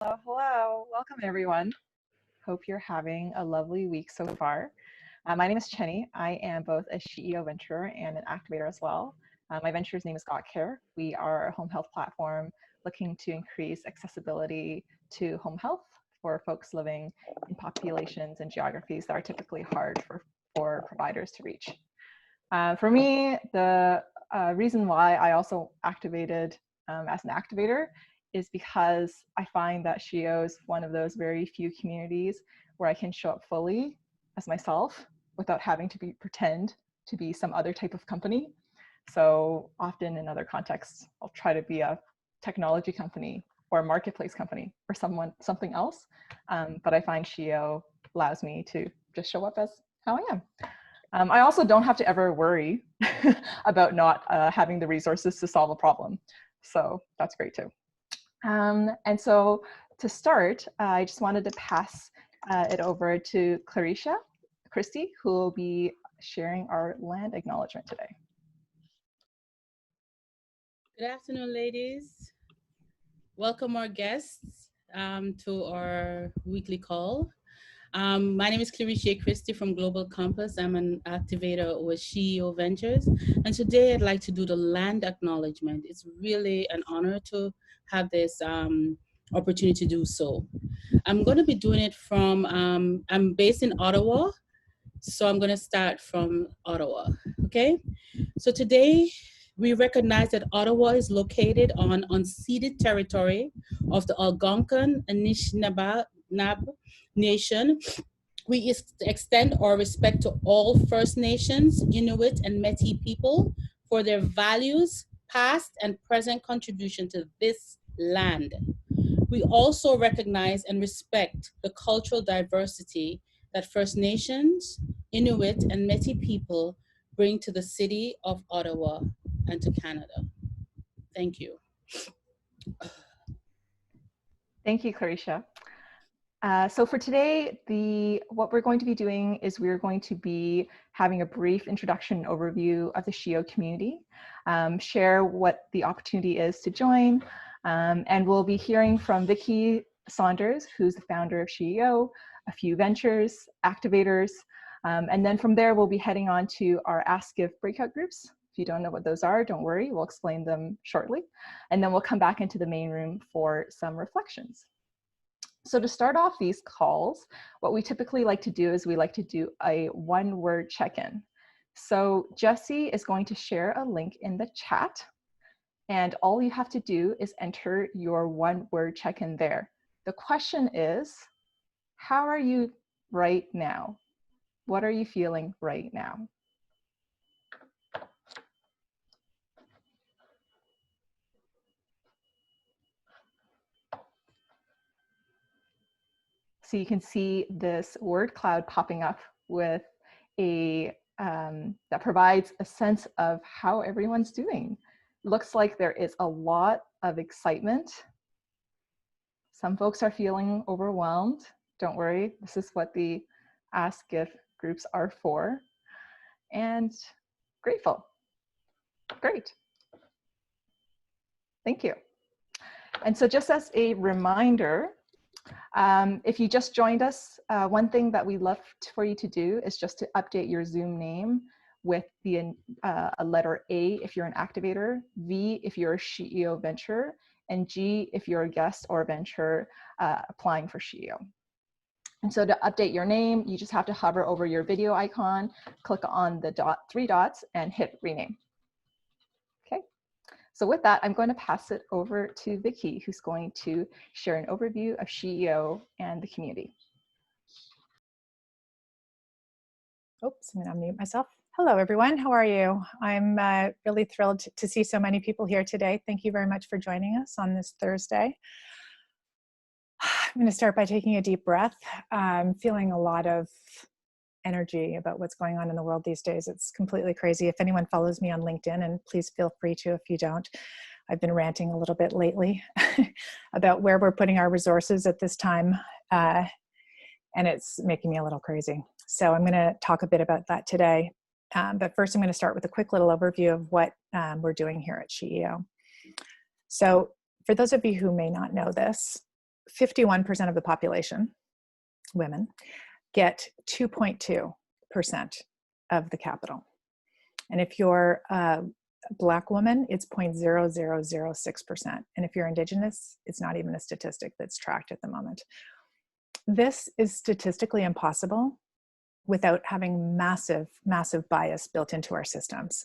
Hello. Welcome, everyone. Hope you're having a lovely week so far. My name is Chenny. I am both a SheEO venturer and an activator as well. My venture's name is Got Care. We are a home health platform looking to increase accessibility to home health for folks living in populations and geographies that are typically hard for providers to reach. For me, the reason why I also activated as an activator is because I find that SheEO is one of those very few communities where I can show up fully as myself without having to pretend to be some other type of company. So often in other contexts, I'll try to be a technology company or a marketplace company or something else. But I find SheEO allows me to just show up as how I am. I also don't have to ever worry about not having the resources to solve a problem. So that's great too. And so to start, I just wanted to pass it over to Christy, who will be sharing our land acknowledgement today. Good afternoon, ladies. Welcome our guests to our weekly call. My name is Christy from Global Compass. I'm an activator with SheEO Ventures. And today I'd like to do the land acknowledgement. It's really an honor to have this opportunity to do so. I'm going to be doing it from, I'm based in Ottawa. So I'm going to start from Ottawa, okay? So today we recognize that Ottawa is located on unceded territory of the Algonquin Anishinaabe Nation. We extend our respect to all First Nations, Inuit, and Métis people for their values, past and present contribution to this land. We also recognize and respect the cultural diversity that First Nations, Inuit, and Métis people bring to the city of Ottawa and to Canada. Thank you. Thank you, Clarisha. So for today, what we're going to be doing is we're going to be having a brief introduction and overview of the SheEO community, share what the opportunity is to join, and we'll be hearing from Vicki Saunders, who's the founder of SheEO, a few ventures, activators, and then from there, we'll be heading on to our Ask of Breakout groups. If you don't know what those are, don't worry, we'll explain them shortly. And then we'll come back into the main room for some reflections. So to start off these calls, what we typically like to do is we like to do a one-word check-in. So Jesse is going to share a link in the chat, and all you have to do is enter your one-word check-in there. The question is, how are you right now? What are you feeling right now? So you can see this word cloud popping up with that provides a sense of how everyone's doing. Looks like there is a lot of excitement. Some folks are feeling overwhelmed. Don't worry, this is what the Ask If groups are for. And grateful. Great. Thank you. And so just as a reminder, if you just joined us, one thing that we love for you to do is just to update your Zoom name with a letter A if you're an activator, V if you're a SheEO venture, and G if you're a guest or a venture applying for SheEO. And so to update your name, you just have to hover over your video icon, click on the three dots, and hit rename. Okay. So with that, I'm going to pass it over to Vicki, who's going to share an overview of SheEO and the community. Oops, I'm going to unmute myself. Hello, everyone. How are you? I'm really thrilled to see so many people here today. Thank you very much for joining us on this Thursday. I'm going to start by taking a deep breath. I'm feeling a lot of energy about what's going on in the world these days. It's completely crazy. If anyone follows me on LinkedIn, and please feel free to if you don't, I've been ranting a little bit lately about where we're putting our resources at this time, and it's making me a little crazy. So I'm going to talk a bit about that today. But first, I'm going to start with a quick little overview of what we're doing here at SheEO. So for those of you who may not know this, 51% of the population, women, get 2.2% of the capital. And if you're a Black woman, it's 0.0006%. And if you're Indigenous, it's not even a statistic that's tracked at the moment. This is statistically impossible without having massive, massive bias built into our systems.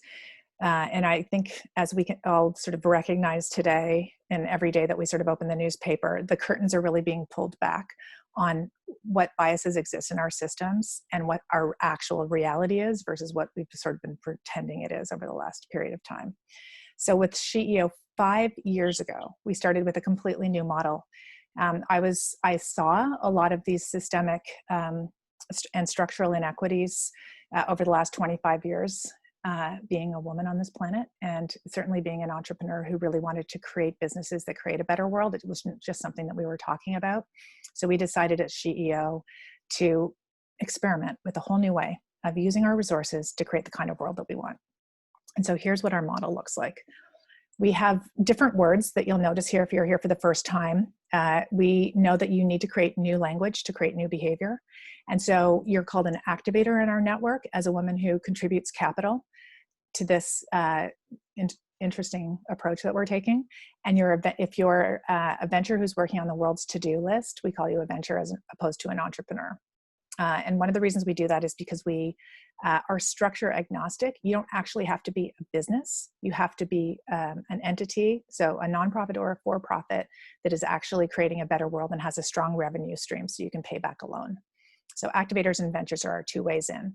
And I think as we can all sort of recognize today and every day that we sort of open the newspaper, the curtains are really being pulled back on what biases exist in our systems and what our actual reality is versus what we've sort of been pretending it is over the last period of time. So with SheEO 5 years ago, we started with a completely new model. I saw a lot of these systemic and structural inequities over the last 25 years, being a woman on this planet, and certainly being an entrepreneur who really wanted to create businesses that create a better world. It wasn't just something that we were talking about. So we decided at SheEO to experiment with a whole new way of using our resources to create the kind of world that we want. And so here's what our model looks like. We have different words that you'll notice here if you're here for the first time. We know that you need to create new language to create new behavior. And so you're called an activator in our network as a woman who contributes capital to this interesting approach that we're taking. And if you're a venture who's working on the world's to-do list, we call you a venture as opposed to an entrepreneur. And one of the reasons we do that is because we are structure agnostic. You don't actually have to be a business. You have to be an entity, so a nonprofit or a for-profit that is actually creating a better world and has a strong revenue stream so you can pay back a loan. So activators and ventures are our two ways in.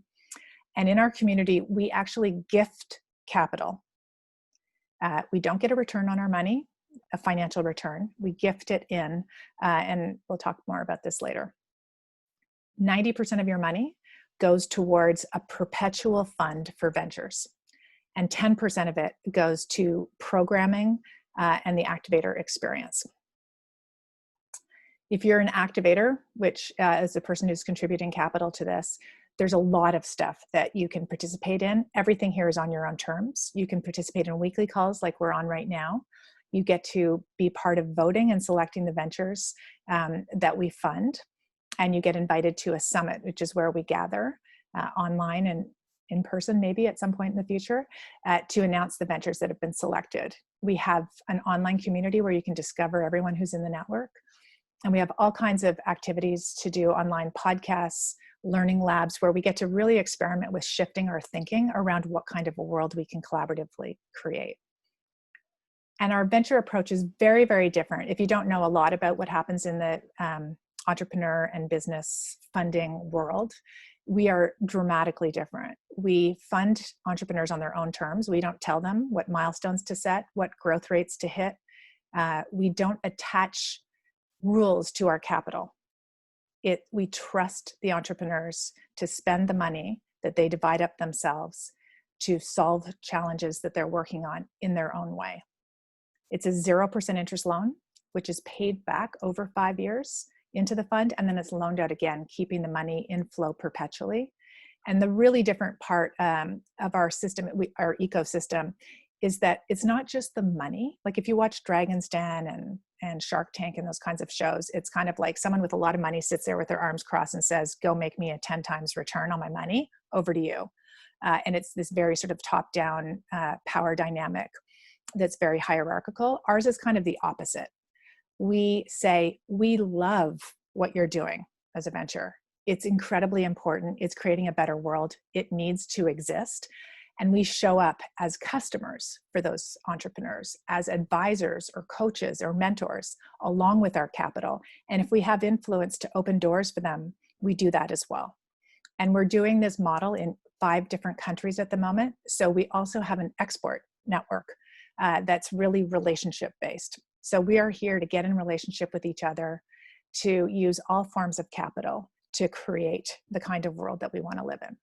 And in our community, we actually gift capital. We don't get a return on our money, a financial return. We gift it in, and we'll talk more about this later. 90% of your money goes towards a perpetual fund for ventures, and 10% of it goes to programming and the activator experience. If you're an activator, which is the person who's contributing capital to this, there's a lot of stuff that you can participate in. Everything here is on your own terms. You can participate in weekly calls like we're on right now. You get to be part of voting and selecting the ventures that we fund. And you get invited to a summit, which is where we gather online and in person, maybe at some point in the future, to announce the ventures that have been selected. We have an online community where you can discover everyone who's in the network. And we have all kinds of activities to do, online podcasts, learning labs, where we get to really experiment with shifting our thinking around what kind of a world we can collaboratively create. And our venture approach is very, very different. If you don't know a lot about what happens in the entrepreneur and business funding world, we are dramatically different. We fund entrepreneurs on their own terms. We don't tell them what milestones to set, what growth rates to hit. We don't attach rules to our capital. We trust the entrepreneurs to spend the money that they divide up themselves to solve challenges that they're working on in their own way. It's a 0% interest loan, which is paid back over 5 years into the fund, and then it's loaned out again, keeping the money in flow perpetually. And the really different part of our system, our ecosystem, is that it's not just the money. Like if you watch Dragon's Den and Shark Tank and those kinds of shows, it's kind of like someone with a lot of money sits there with their arms crossed and says, go make me a 10 times return on my money, over to you. And it's this very sort of top-down power dynamic that's very hierarchical. Ours is kind of the opposite. We say, we love what you're doing as a venture. It's incredibly important. It's creating a better world. It needs to exist. And we show up as customers for those entrepreneurs, as advisors or coaches or mentors, along with our capital. And if we have influence to open doors for them, we do that as well. And we're doing this model in 5 different countries at the moment. So we also have an export network that's really relationship based. So we are here to get in relationship with each other, to use all forms of capital to create the kind of world that we want to live in.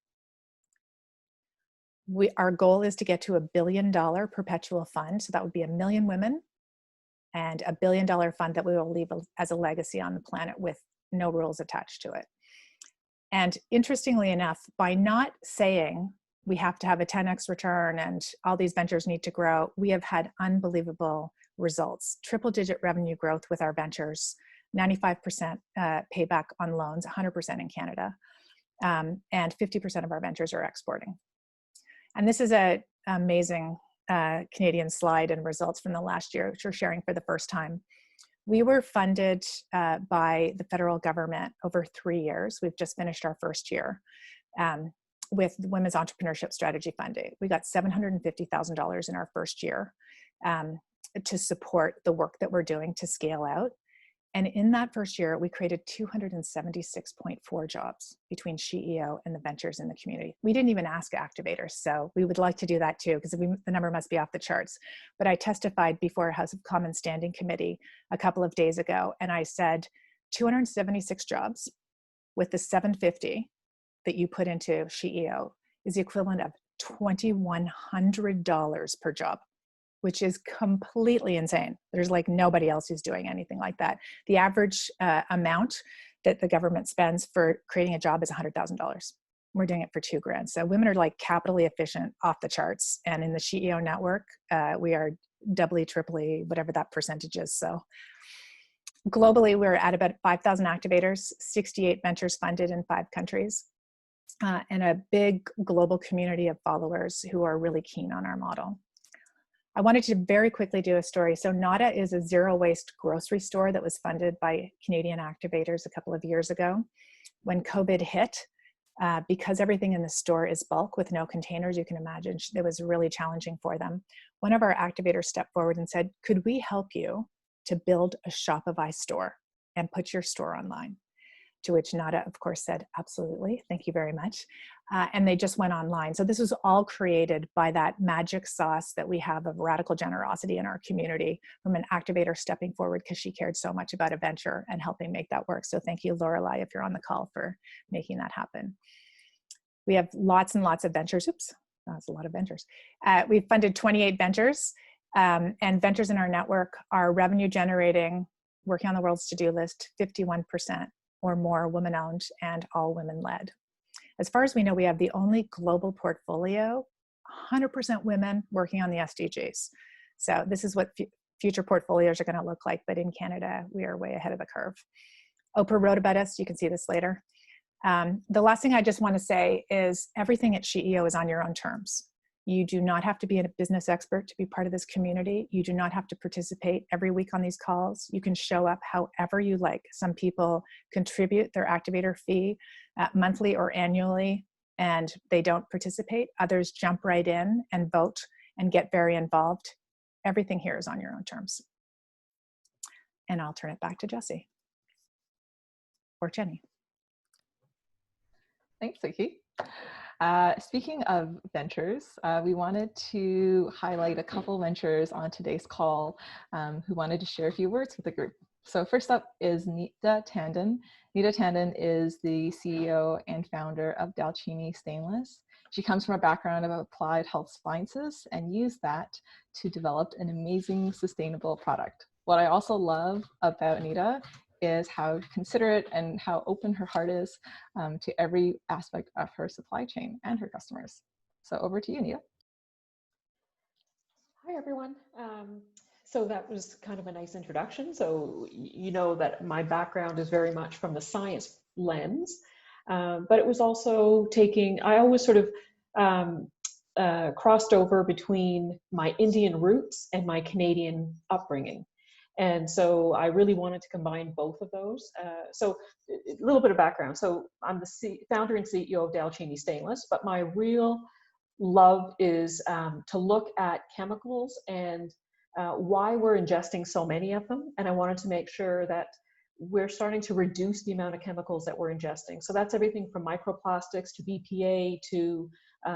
Our goal is to get to $1 billion perpetual fund. So that would be 1 million women and $1 billion fund that we will leave as a legacy on the planet with no rules attached to it. And interestingly enough, by not saying we have to have a 10x return and all these ventures need to grow, we have had unbelievable results. Triple-digit revenue growth with our ventures, 95% payback on loans, 100% in Canada, and 50% of our ventures are exporting. And this is an amazing Canadian slide and results from the last year, which we're sharing for the first time. We were funded by the federal government over 3 years. We've just finished our first year with Women's Entrepreneurship Strategy funding. We got $750,000 in our first year to support the work that we're doing to scale out. And in that first year, we created 276.4 jobs between SheEO and the ventures in the community. We didn't even ask activators, so we would like to do that too, because the number must be off the charts. But I testified before a House of Commons Standing Committee a couple of days ago, and I said 276 jobs with the 750 that you put into SheEO is the equivalent of $2,100 per job, which is completely insane. There's like nobody else who's doing anything like that. The average amount that the government spends for creating a job is $100,000. We're doing it for $2,000. So women are like capitally efficient off the charts. And in the SheEO network, we are doubly, triply, whatever that percentage is. So globally, we're at about 5,000 activators, 68 ventures funded in 5 countries, and a big global community of followers who are really keen on our model. I wanted to very quickly do a story. So Nada is a zero waste grocery store that was funded by Canadian activators a couple of years ago. When COVID hit, because everything in the store is bulk with no containers, you can imagine it was really challenging for them. One of our activators stepped forward and said, could we help you to build a Shopify store and put your store online? To which Nada, of course, said, absolutely, thank you very much. And they just went online. So this was all created by that magic sauce that we have of radical generosity in our community from an activator stepping forward because she cared so much about a venture and helping make that work. So thank you, Lorelei, if you're on the call, for making that happen. We have lots and lots of ventures. Oops, that's a lot of ventures. We've funded 28 ventures, and ventures in our network are revenue generating, working on the world's to-do list, 51% or more women-owned and all women-led. As far as we know, we have the only global portfolio, 100% women working on the SDGs. So this is what future portfolios are going to look like, but in Canada, we are way ahead of the curve. Oprah wrote about us. You can see this later. The last thing I just want to say is everything at SheEO is on your own terms. You do not have to be a business expert to be part of this community. You do not have to participate every week on these calls. You can show up however you like. Some people contribute their activator fee monthly or annually, and they don't participate. Others jump right in and vote and get very involved. Everything here is on your own terms. And I'll turn it back to Jessie or Jenny. Thanks, Vicky. Speaking of ventures, we wanted to highlight a couple ventures on today's call who wanted to share a few words with the group. So first up is Nita Tandon. Nita Tandon is the CEO and founder of Dalchini Stainless. She comes from a background of applied health sciences and used that to develop an amazing sustainable product. What I also love about Nita is how considerate and how open her heart is to every aspect of her supply chain and her customers. So over to you, Nita. Hi, everyone. So that was kind of a nice introduction. So you know that my background is very much from the science lens, but it was also I always sort of crossed over between my Indian roots and my Canadian upbringing. And so I really wanted to combine both of those. So a little bit of background. So I'm the founder and CEO of Dalchini Stainless, but my real love is to look at chemicals and why we're ingesting so many of them. And I wanted to make sure that we're starting to reduce the amount of chemicals that we're ingesting. So that's everything from microplastics to BPA to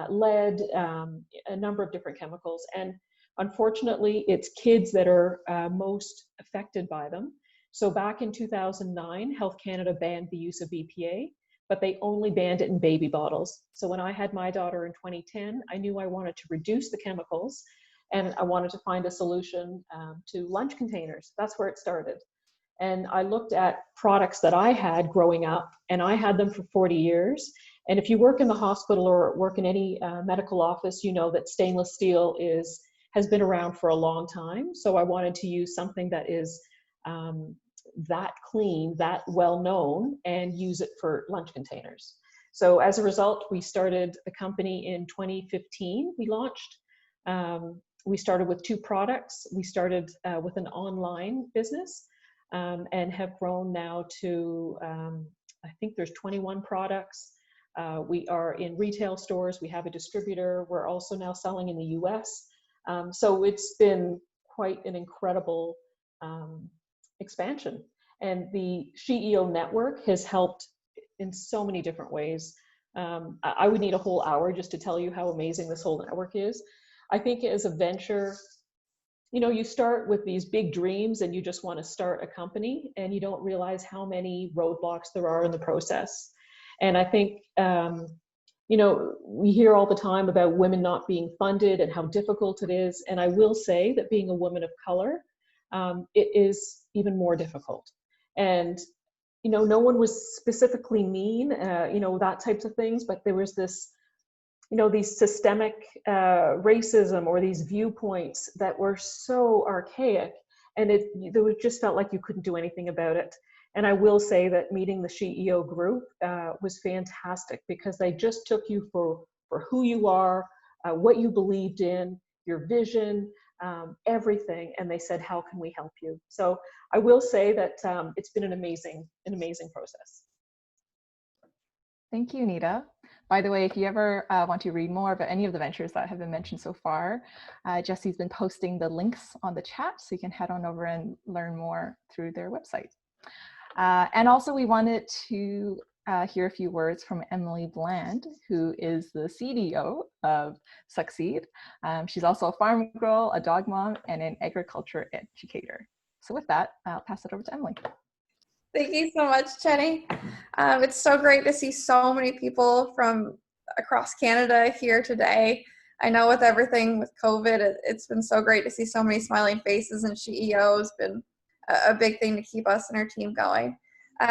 lead, a number of different chemicals. And unfortunately, it's kids that are most affected by them. So back in 2009, Health Canada banned the use of BPA, but they only banned it in baby bottles. So when I had my daughter in 2010, I knew I wanted to reduce the chemicals and I wanted to find a solution to lunch containers. That's where it started. And I looked at products that I had growing up, and I had them for 40 years. And if you work in the hospital or work in any medical office, you know that stainless steel has been around for a long time. So I wanted to use something that is that clean, that well known, and use it for lunch containers. So as a result, we started the company in 2015. We launched. We started with 2 products. We started with an online business and have grown now to, I think there's 21 products. We are in retail stores. We have a distributor. We're also now selling in the US. So it's been quite an incredible expansion. And the SheEO network has helped in so many different ways. I would need a whole hour just to tell you how amazing this whole network is. I think as a venture, you know, you start with these big dreams and you just want to start a company and you don't realize how many roadblocks there are in the process. And I think, you know, we hear all the time about women not being funded and how difficult it is. And I will say that being a woman of color, it is even more difficult. And, you know, no one was specifically mean, you know, that types of things, but there was this, you know, these systemic racism or these viewpoints that were so archaic, and it just felt like you couldn't do anything about it. And I will say that meeting the SheEO group was fantastic, because they just took you for who you are, what you believed in, your vision, everything, and they said, how can we help you? So I will say that it's been an amazing process. Thank you, Nita. By the way, if you ever want to read more about any of the ventures that have been mentioned so far, Jesse's been posting the links on the chat, so you can head on over and learn more through their website. And also we wanted to hear a few words from Emily Bland, who is the CDO of Succeed. She's also a farm girl, a dog mom, and an agriculture educator. So with that, I'll pass it over to Emily. Thank you so much, Jenny. It's so great to see so many people from across Canada here today. I know with everything with COVID, it's been so great to see so many smiling faces, and SheEO has been a big thing to keep us and our team going.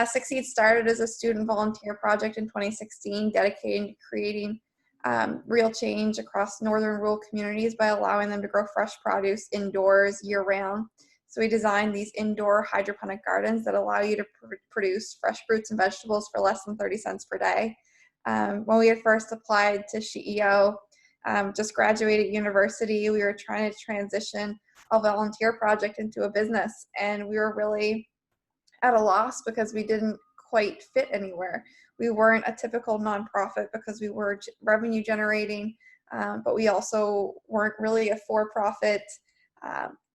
Succeed started as a student volunteer project in 2016, dedicated to creating real change across northern rural communities by allowing them to grow fresh produce indoors year-round. So we designed these indoor hydroponic gardens that allow you to produce fresh fruits and vegetables for less than 30 cents per day. When we had first applied to SheEO, just graduated university, we were trying to transition a volunteer project into a business, and we were really at a loss because we didn't quite fit anywhere. We weren't a typical nonprofit because we were revenue generating, but we also weren't really a for-profit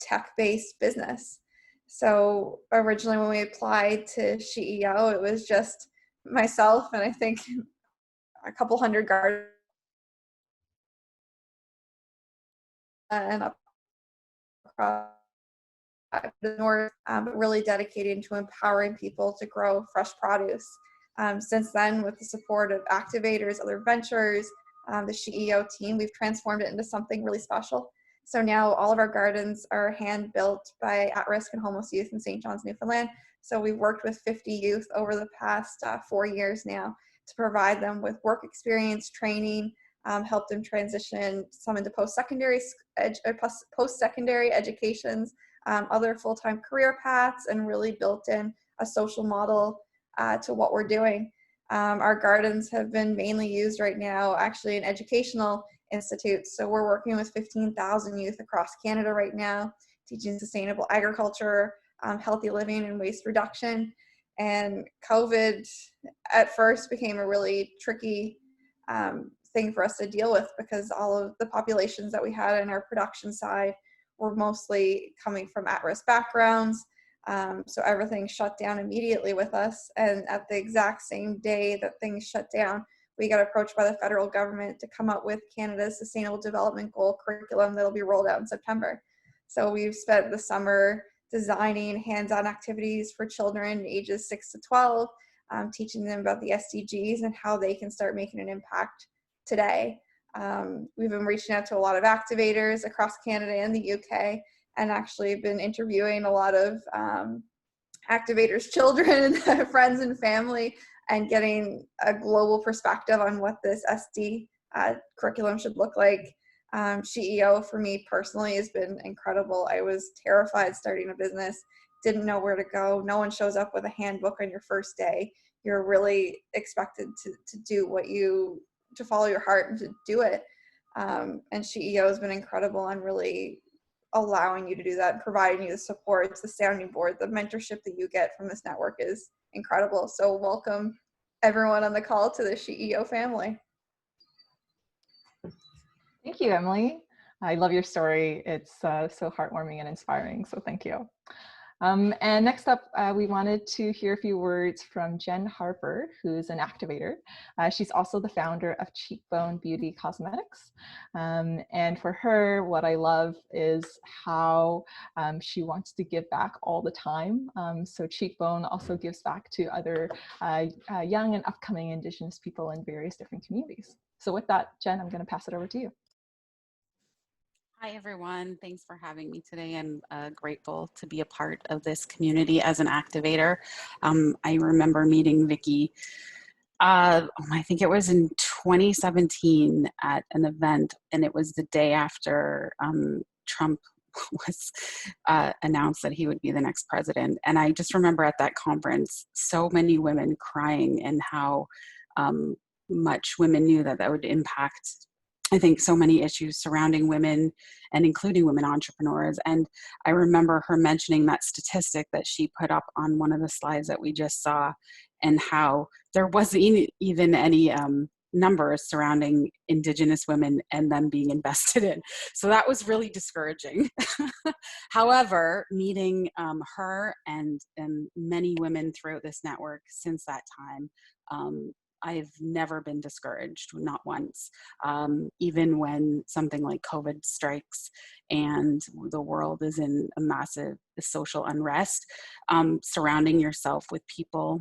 tech-based business. So originally when we applied to SheEO, it was just myself and I think a couple hundred gardens and up across the north, but really dedicated to empowering people to grow fresh produce. Since then, with the support of activators, other ventures, the SheEO team, we've transformed it into something really special. So now all of our gardens are hand-built by at-risk and homeless youth in St. John's, Newfoundland. So we've worked with 50 youth over the past 4 years now to provide them with work experience, training, help them transition some into post-secondary educations, other full-time career paths, and really built in a social model to what we're doing. Our gardens have been mainly used right now actually in educational institutes. So we're working with 15,000 youth across Canada right now, teaching sustainable agriculture, healthy living, and waste reduction. And COVID at first became a really tricky thing for us to deal with because all of the populations that we had in our production side were mostly coming from at-risk backgrounds. So everything shut down immediately with us. And at the exact same day that things shut down, we got approached by the federal government to come up with Canada's Sustainable Development Goal curriculum that'll be rolled out in September. So we've spent the summer designing hands-on activities for children ages 6 to 12, teaching them about the SDGs and how they can start making an impact today. We've been reaching out to a lot of activators across Canada and the UK, and actually been interviewing a lot of activators' children, friends and family, and getting a global perspective on what this SD curriculum should look like. SheEO for me personally has been incredible. I was terrified starting a business, didn't know where to go. No one shows up with a handbook on your first day. You're really expected to do to follow your heart and to do it. And SheEO has been incredible on really allowing you to do that, providing you the support, the sounding board, the mentorship that you get from this network is incredible. So welcome everyone on the call to the SheEO family. Thank you, Emily. I love your story. It's so heartwarming and inspiring, so thank you. And next up, we wanted to hear a few words from Jen Harper, who's an activator. She's also the founder of Cheekbone Beauty Cosmetics. And for her, what I love is how she wants to give back all the time. So Cheekbone also gives back to other young and upcoming Indigenous people in various different communities. So with that, Jen, I'm going to pass it over to you. Hi, everyone. Thanks for having me today. I'm grateful to be a part of this community as an activator. I remember meeting Vicki, I think it was in 2017 at an event, and it was the day after Trump was announced that he would be the next president. And I just remember at that conference, so many women crying and how much women knew that that would impact, I think, so many issues surrounding women and including women entrepreneurs. And I remember her mentioning that statistic that she put up on one of the slides that we just saw, and how there wasn't even any numbers surrounding Indigenous women and them being invested in. So that was really discouraging. However, meeting her and many women throughout this network since that time, I've never been discouraged, not once. Even when something like COVID strikes and the world is in a massive social unrest, surrounding yourself with people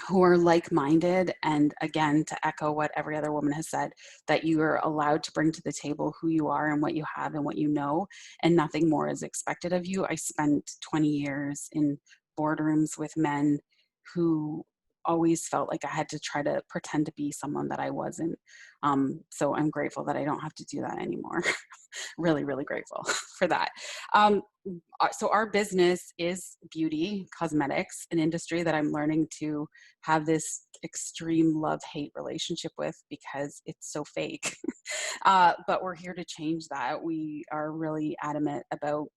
who are like-minded, and again, to echo what every other woman has said, that you are allowed to bring to the table who you are and what you have and what you know, and nothing more is expected of you. I spent 20 years in boardrooms with men who always felt like I had to try to pretend to be someone that I wasn't. So I'm grateful that I don't have to do that anymore. Really, really grateful for that. So our business is beauty, cosmetics, an industry that I'm learning to have this extreme love-hate relationship with because it's so fake. But we're here to change that. We are really adamant about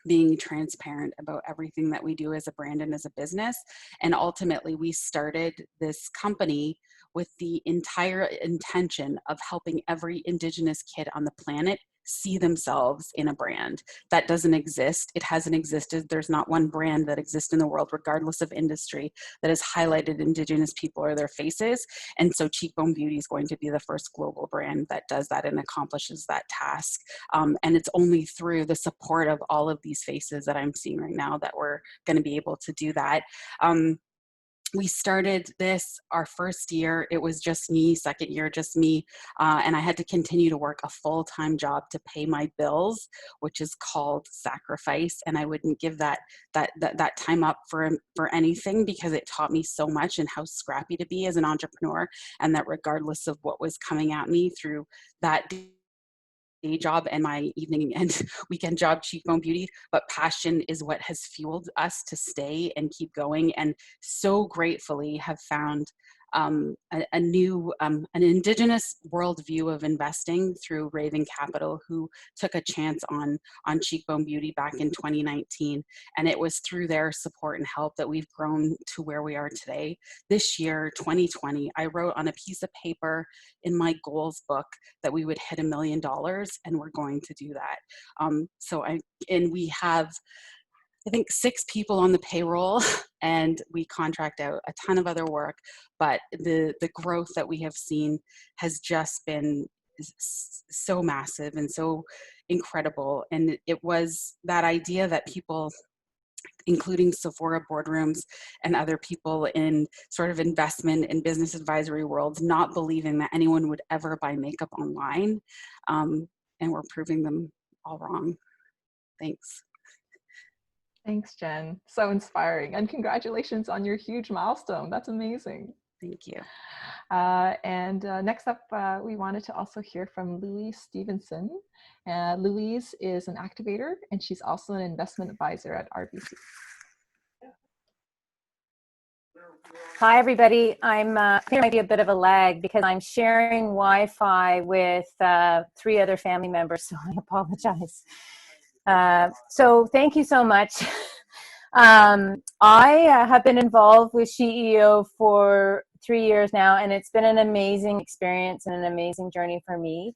being transparent about everything that we do as a brand and as a business. And ultimately, we started this company with the entire intention of helping every Indigenous kid on the planet see themselves in a brand. That doesn't exist. It hasn't existed. There's not one brand that exists in the world, regardless of industry, that has highlighted Indigenous people or their faces. And so Cheekbone Beauty is going to be the first global brand that does that and accomplishes that task. And it's only through the support of all of these faces that I'm seeing right now that we're going to be able to do that. We started this our first year, it was just me, second year, just me. And I had to continue to work a full-time job to pay my bills, which is called sacrifice. And I wouldn't give that time up for anything, because it taught me so much and how scrappy to be as an entrepreneur. And that regardless of what was coming at me through that day job and my evening and weekend job, Cheekbone Beauty, but passion is what has fueled us to stay and keep going. And so gratefully have found a new, an Indigenous worldview of investing through Raven Capital, who took a chance on Cheekbone Beauty back in 2019. And it was through their support and help that we've grown to where we are today. This year, 2020, I wrote on a piece of paper in my goals book that we would hit $1 million, and we're going to do that. We have, I think, 6 people on the payroll, and we contract out a ton of other work, but the growth that we have seen has just been so massive and so incredible. And it was that idea that people, including Sephora boardrooms and other people in sort of investment and business advisory worlds, not believing that anyone would ever buy makeup online. And we're proving them all wrong. Thanks. Thanks, Jen. So inspiring. And congratulations on your huge milestone. That's amazing. Thank you. Next up, we wanted to also hear from Louise Stevenson. Louise is an activator, and she's also an investment advisor at RBC. Hi, everybody. There might be a bit of a lag because I'm sharing Wi-Fi with 3 other family members, so I apologize. So thank you so much. I have been involved with SheEO for 3 years now, and it's been an amazing experience and an amazing journey for me.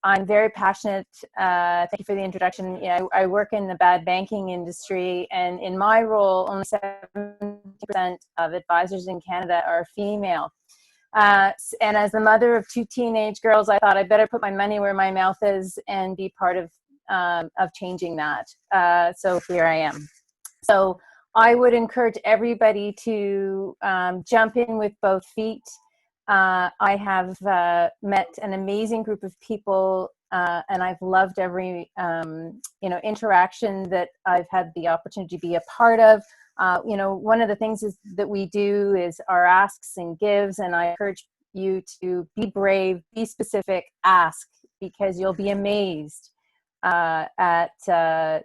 I'm very passionate. Thank you for the introduction. I work in the bad banking industry, and in my role, only 70% of advisors in Canada are female. And as the mother of 2 teenage girls, I thought I better put my money where my mouth is and be part of changing that. So here I am. So I would encourage everybody to jump in with both feet. I have met an amazing group of people, and I've loved every interaction that I've had the opportunity to be a part of. One of the things that we do is our asks and gives, and I encourage you to be brave, be specific, ask, because you'll be amazed at the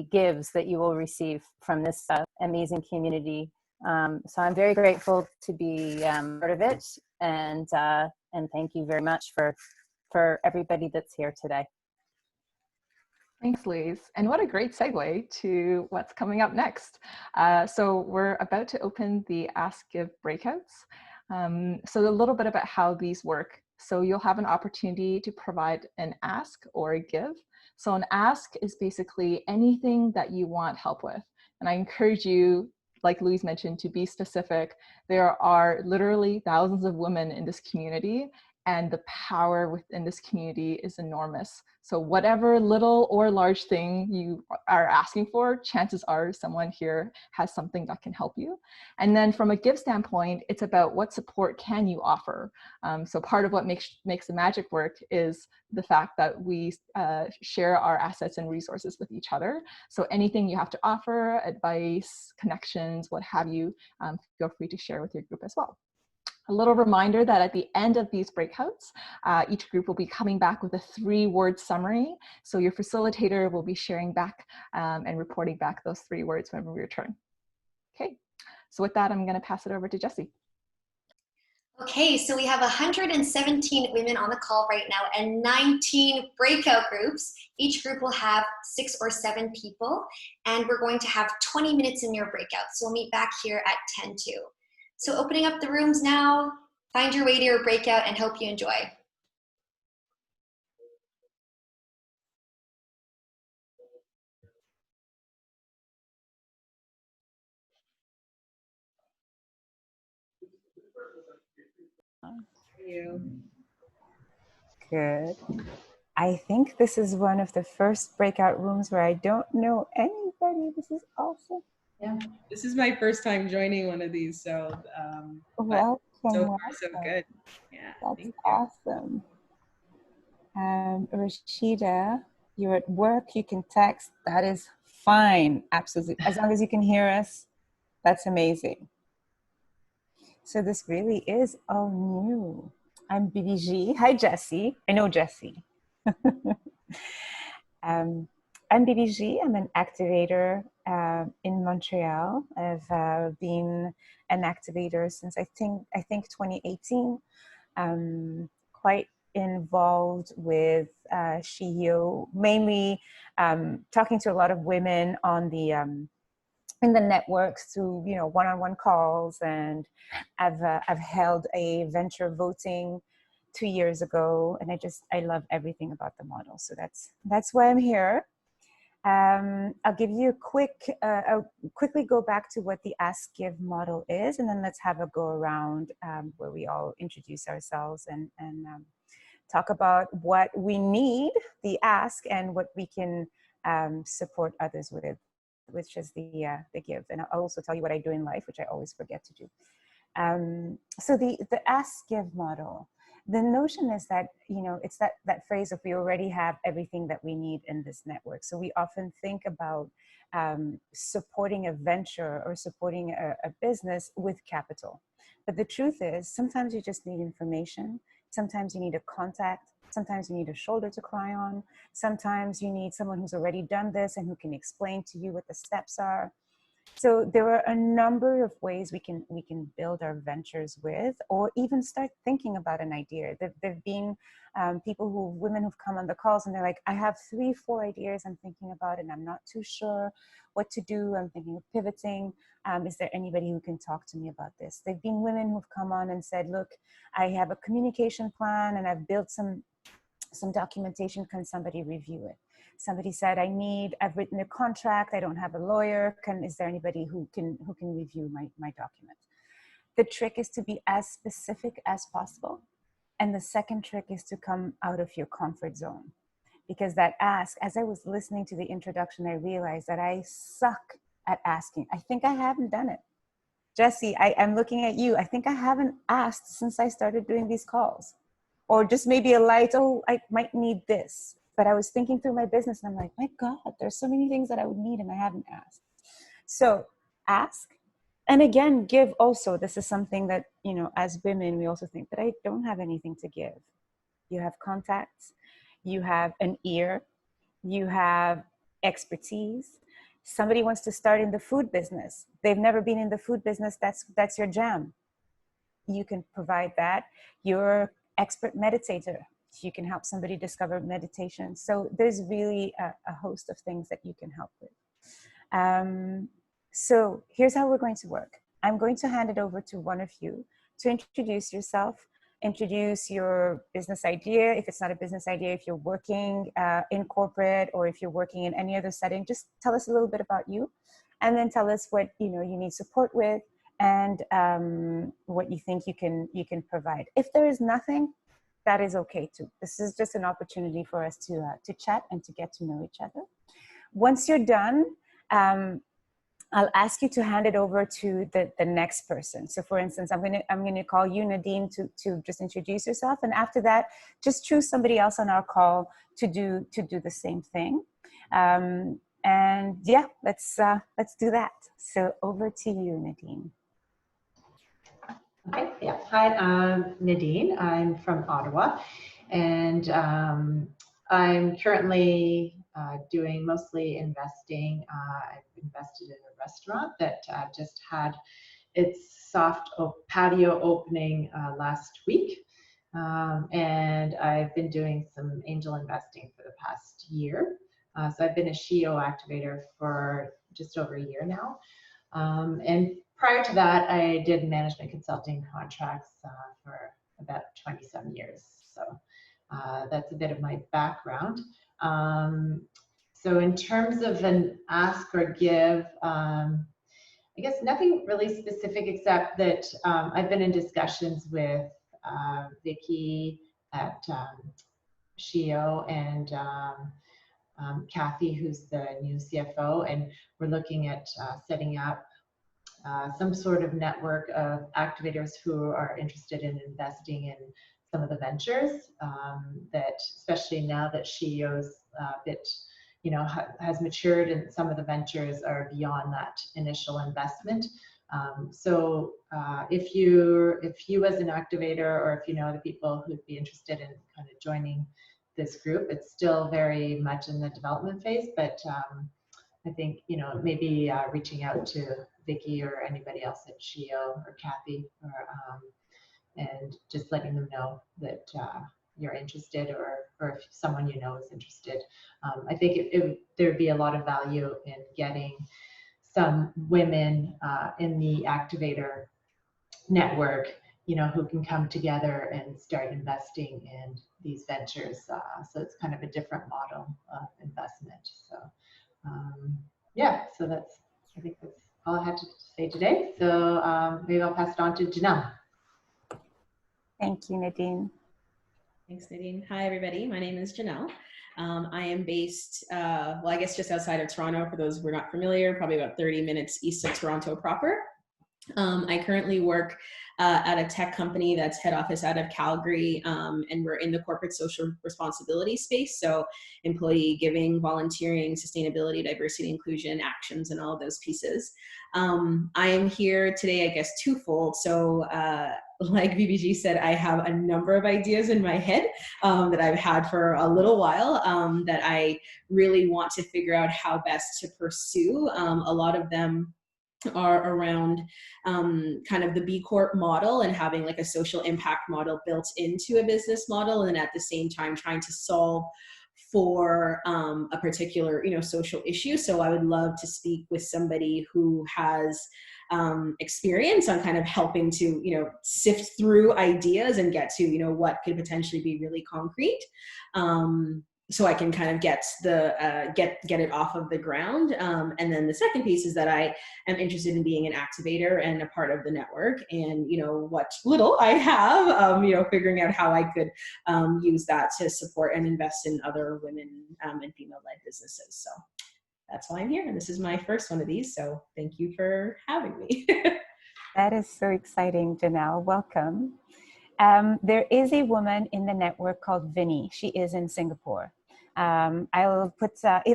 gives that you will receive from this amazing community. So I'm very grateful to be part of it, and thank you very much for everybody that's here today. Thanks, Louise. And what a great segue to what's coming up next. So we're about to open the Ask of Breakouts. So a little bit about how these work. So you'll have an opportunity to provide an ask or a give. So an ask is basically anything that you want help with. And I encourage you, like Louise mentioned, to be specific. There are literally thousands of women in this community, and the power within this community is enormous. So whatever little or large thing you are asking for, chances are someone here has something that can help you. And then from a give standpoint, it's about what support can you offer. So part of what makes the magic work is the fact that we share our assets and resources with each other. So anything you have to offer, advice, connections, what have you, feel free to share with your group as well. A little reminder that at the end of these breakouts, each group will be coming back with a 3-word summary. So your facilitator will be sharing back and reporting back those 3 words when we return. Okay, so with that, I'm going to pass it over to Jessie. Okay, so we have 117 women on the call right now and 19 breakout groups. Each group will have 6 or 7 people, and we're going to have 20 minutes in your breakout. So we'll meet back here at 10 to. So opening up the rooms now, find your way to your breakout and hope you enjoy. Good. I think this is one of the first breakout rooms where I don't know anybody. This is awesome. Yeah, this is my first time joining one of these, so welcome, so far so good. Yeah, that's awesome. Rashida, you're at work, you can text. That is fine, absolutely. As long as you can hear us, that's amazing. So this really is all new. I'm BDG. Hi, Jessie. I know Jessie. I'm BDG. I'm an activator in Montreal. I've been an activator since I think 2018. Quite involved with SheEO, mainly talking to a lot of women on the in the networks through one-on-one calls, and I've held a venture voting 2 years ago, and I love everything about the model. So that's why I'm here. I'll give you I'll quickly go back to what the Ask Give model is, and then let's have a go around where we all introduce ourselves and talk about what we need, the ask, and what we can support others with, which is the give. And I'll also tell you what I do in life, which I always forget to do. So the Ask Give model, the notion is that, it's that phrase of we already have everything that we need in this network. So we often think about supporting a venture or supporting a business with capital. But the truth is, sometimes you just need information. Sometimes you need a contact. Sometimes you need a shoulder to cry on. Sometimes you need someone who's already done this and who can explain to you what the steps are. So there are a number of ways we can build our ventures with, or even start thinking about an idea. There've been women who've come on the calls and they're like, I have 3-4 ideas I'm thinking about and I'm not too sure what to do. I'm thinking of pivoting. Is there anybody who can talk to me about this? There've been women who've come on and said, look, I have a communication plan and I've built some documentation. Can somebody review it? Somebody said, I've written a contract. I don't have a lawyer. Is there anybody who can review my document? The trick is to be as specific as possible. And the second trick is to come out of your comfort zone. Because that ask, as I was listening to the introduction, I realized that I suck at asking. I think I haven't done it. Jesse, I'm looking at you. I think I haven't asked since I started doing these calls. Or just maybe a light, oh, I might need this. But I was thinking through my business and I'm like, my God, there's so many things that I would need and I haven't asked. So ask. And again, give also. This is something that, as women, we also think that I don't have anything to give. You have contacts, you have an ear, you have expertise. Somebody wants to start in the food business. They've never been in the food business. That's your jam. You can provide that. You're expert meditator. You can help somebody discover meditation. So there's really a host of things that you can help with. So here's how we're going to work. I'm going to hand it over to one of you to introduce yourself, introduce your business idea. If it's not a business idea, if you're working in corporate or if you're working in any other setting, just tell us a little bit about you and then tell us what you need support with and what you think you can provide. If there is nothing, that is okay too. This is just an opportunity for us to chat and to get to know each other. Once you're done, I'll ask you to hand it over to the next person. So for instance, I'm gonna call you, Nadine, to just introduce yourself. And after that, just choose somebody else on our call to do the same thing. And yeah, let's do that. So over to you, Nadine. Okay, yeah. Hi, I'm Nadine. I'm from Ottawa, and I'm currently doing mostly investing. I've invested in a restaurant that just had its soft patio opening last week, and I've been doing some angel investing for the past year. So I've been a SheEO activator for just over a year now, and prior to that, I did management consulting contracts for about 27 years. So that's a bit of my background. So in terms of an ask or give, I guess nothing really specific except that I've been in discussions with Vicky at SheEO and Kathy, who's the new CFO, and we're looking at setting up some sort of network of activators who are interested in investing in some of the ventures that, especially now that SheEO's bit, has matured and some of the ventures are beyond that initial investment. So if you as an activator, or if you know other people who'd be interested in kind of joining this group, it's still very much in the development phase, but I think, maybe reaching out to Vicky or anybody else at SheEO or Kathy, or, and just letting them know that you're interested, or if someone you know is interested. I think there'd be a lot of value in getting some women in the activator network, who can come together and start investing in these ventures. So it's kind of a different model of investment. So yeah, so I think that's all I had to say today. So maybe I'll pass it on to Janelle. Thank you, Nadine. Thanks, Nadine. Hi, everybody. My name is Janelle. I am based, well, I guess just outside of Toronto, for those who are not familiar, probably about 30 minutes east of Toronto proper. I currently work at a tech company that's head office out of Calgary, and we're in the corporate social responsibility space. So employee giving, volunteering, sustainability, diversity, inclusion, actions, and all of those pieces. I am here today, I guess, twofold. So like BBG said, I have a number of ideas in my head that I've had for a little while that I really want to figure out how best to pursue. A lot of them are around kind of the B Corp model and having like a social impact model built into a business model, and at the same time trying to solve for a particular, you know, social issue. So I would love to speak with somebody who has experience on kind of helping to, you know, sift through ideas and get to, you know, what could potentially be really concrete. So I can kind of get the get it off of the ground. And then the second piece is that I am interested in being an activator and a part of the network, and, you know, what little I have, you know, figuring out how I could use that to support and invest in other women and female-led businesses. So that's why I'm here, and this is my first one of these. So thank you for having me. That is so exciting, Janelle. Welcome. There is a woman in the network called Vinny. She is in Singapore. I'll put,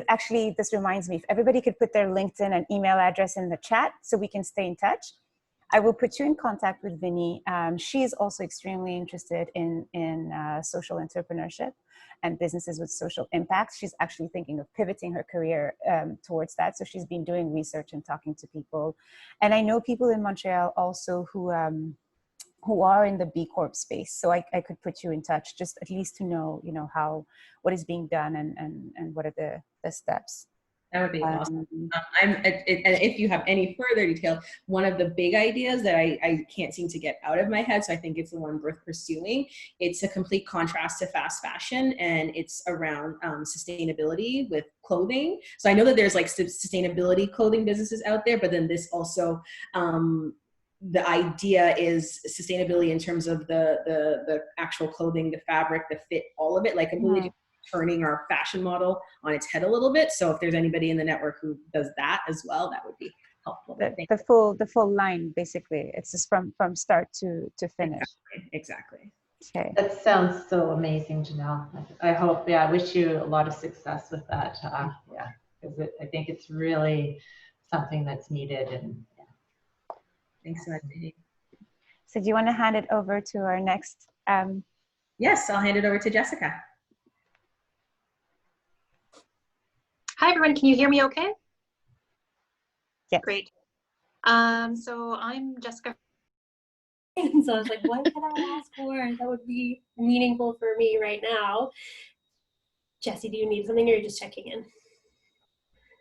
actually, this reminds me, if everybody could put their LinkedIn and email address in the chat so we can stay in touch. I will put you in contact with Vinny. She is also extremely interested in social entrepreneurship and businesses with social impact. She's actually thinking of pivoting her career towards that. So she's been doing research and talking to people. And I know people in Montreal also who are in the B Corp space. So I could put you in touch, just at least to know, you know, what is being done and what are the steps. That would be awesome. And if you have any further detail, one of the big ideas that I can't seem to get out of my head, so I think it's the one worth pursuing. It's a complete contrast to fast fashion, and it's around sustainability with clothing. So I know that there's like sustainability clothing businesses out there, but then this also, the idea is sustainability in terms of the actual clothing, the fabric, the fit, all of it, like completely turning our fashion model on its head a little bit. So if there's anybody in the network who does that as well, that would be helpful. The full line, basically. It's just from start to finish. Exactly. Okay. That sounds so amazing, Janelle. I hope, I wish you a lot of success with that. Because I think it's really something that's needed. And thanks so much. So do you want to hand it over to our next? Yes, I'll hand it over to Jessica. Hi, everyone. Can you hear me okay? Yes. Great. So I'm Jessica. So I was like, what can I ask for that would be meaningful for me right now? Jesse, do you need something, or are you just checking in?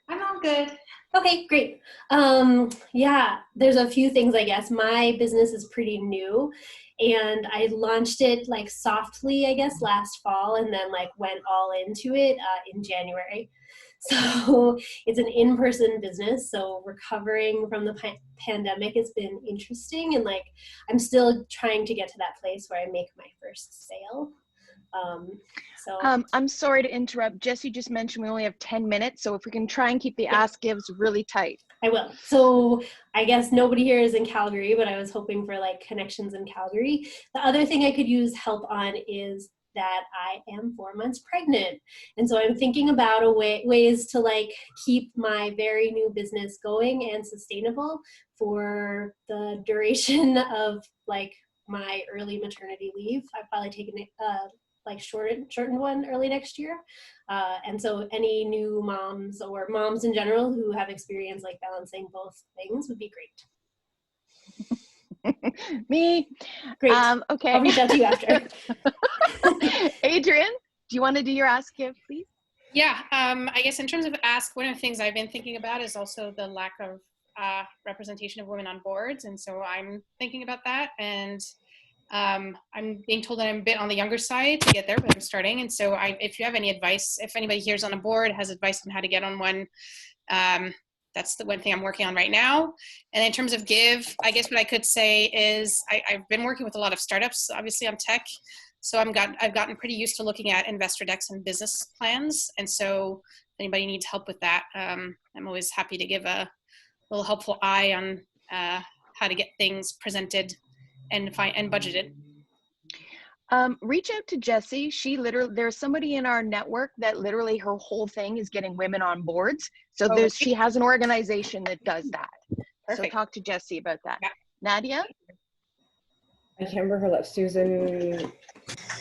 I'm all good. Okay, great. Yeah, there's a few things, I guess. My business is pretty new, and I launched it like softly, I guess, last fall, and then like went all into it in January. So it's an in-person business, so recovering from the pandemic has been interesting, and like I'm still trying to get to that place where I make my first sale. I'm sorry to interrupt. Jesse just mentioned we only have 10 minutes, so if we can try and keep the ask gives really tight. I will. So I guess nobody here is in Calgary, but I was hoping for like connections in Calgary. The other thing I could use help on is that I am 4 months pregnant. And so I'm thinking about ways to like keep my very new business going and sustainable for the duration of like my early maternity leave. I've probably taken it like shortened one early next year. And so any new moms or moms in general who have experience like balancing both things would be great. Me. Great. Okay. I'll reach out to you after. Adrian, do you want to do your ask give, please? Yeah, I guess in terms of ask, one of the things I've been thinking about is also the lack of representation of women on boards. And so I'm thinking about that. And I'm being told that I'm a bit on the younger side to get there, but I'm starting. And so if you have any advice, if anybody here is on a board, has advice on how to get on one, that's the one thing I'm working on right now. And in terms of give, I guess what I could say is I've been working with a lot of startups, obviously I'm tech. So I've gotten pretty used to looking at investor decks and business plans. And so if anybody needs help with that, I'm always happy to give a little helpful eye on how to get things presented and budgeted. Reach out to Jessie. There's somebody in our network that literally her whole thing is getting women on boards. So she has an organization that does that. Perfect. So talk to Jessie about that. Yeah. Nadia? I can't remember her last. Susan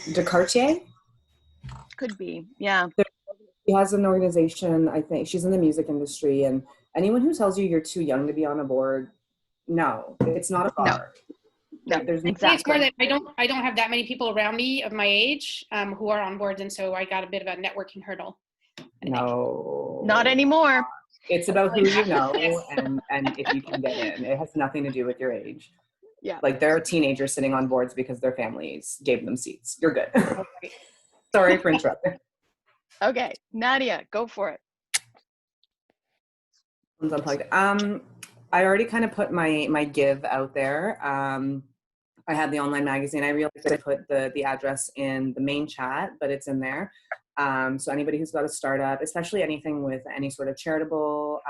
DeCartier? Could be, yeah. She has an organization, I think. She's in the music industry, and Anyone who tells you you're too young to be on a board, no, it's not a bar. No, There's I think it's more that I don't have that many people around me of my age who are on boards, and so I got a bit of a networking hurdle. No. Not anymore. It's about who you know and if you can get in. It has nothing to do with your age. Yeah. Like there are teenagers sitting on boards because their families gave them seats. You're good. Sorry for interrupting. Okay, Nadia, go for it. Unplugged. I already kind of put my give out there. I had the online magazine. I realized I put the address in the main chat, but it's in there. So anybody who's got a startup, especially anything with any sort of charitable